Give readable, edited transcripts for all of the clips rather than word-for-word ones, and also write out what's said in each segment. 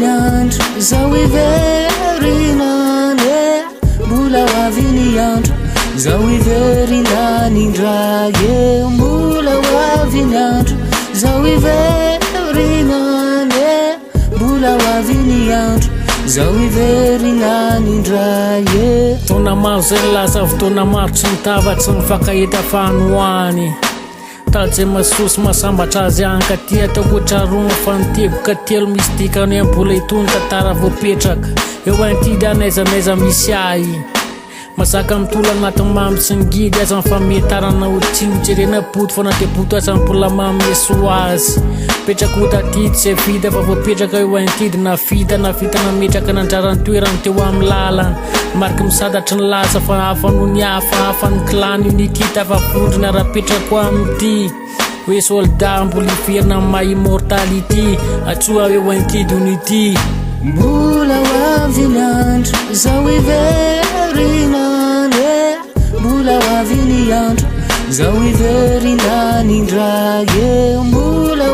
aviniandro zao iverinane mbola aviniandro zao iverinanindray mbola aviniandro zao iverinane mbola aviniandro zao iverinanindray Tona maro zay laza fotoana maro tsy mitava tsy mifakahita fanoany Taje masosy masambatra azy ankaty ataoko trarono faniteboka telo misy dikany ambola itony tantara voapetraka eo antidy anaiza misy ahy Masaka mitola anatin'ny mamy sy ngidy aza mifamietarana ho tsy hojerena poto fa natepoto aza mpola mamy eso azy petraka tatidy zay vita fa voapetraka eo antidy na vita nametraka nandrarany toerany teo amin'ny lalana mariky misadatry ny laza fa hafa noho ny hafa ny klany unikita fa vondrona rapetrako amin'ity hoe soldat mbola iverina amin'ny maha immortality atsoa eo antidy unity mbola aviniandro zao iverinane mbola aviniandro zao iverinanindray mbola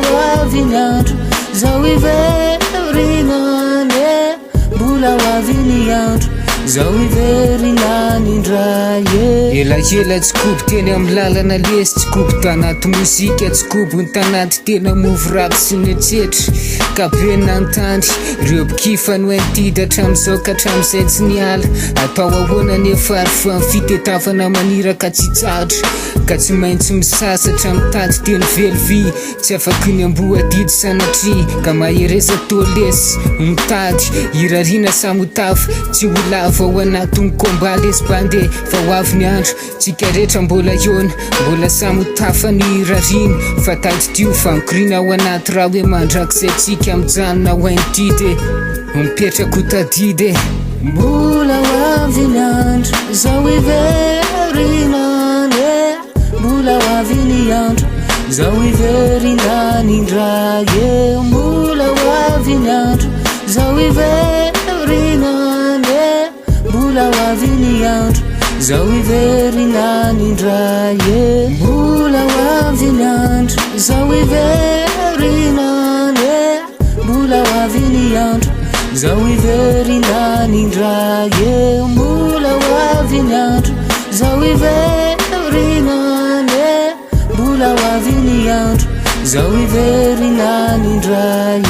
aviniandro zao iverinane mbola aviniandro zao iverinanindray ela tsy kobo teny amin'ny lalana lesy tsy kobo tanaty mozika tsy kobo ny tanaty tena movo raty sy netsetra ka be nantandry reo mpikifa no antidy hatram'izao ka hatram'izay tsy niala atao ahoana nefa ary fa fitetafana maniraka tsy tsatra ka tsy maintsy misasatra mitady teny velivy tsy afaky ny amboadidy sanatria ka mahereza tolesy mitady irarina samotafo tsy ho lava ao anatin'ny komba lesbande fa ho avy ny andro tsika rehetra mbola iona mbola samotafa ny irarina fa tady tio fankirina ao anaty raha hoe mandrakizay tsika mijanona ho antidy mipetrako tadidy mbola aviniandro zao iverinane mbola aviniandro zao iverinanindray mbola aviniandro zao iverinane mbola aviniandro zao iverinanindray mbola aviniandro zao iverinane mbola aviniandro zao iverinanindray mbola aviniandro zao iverinane mbola aviniandro zao iverinanindray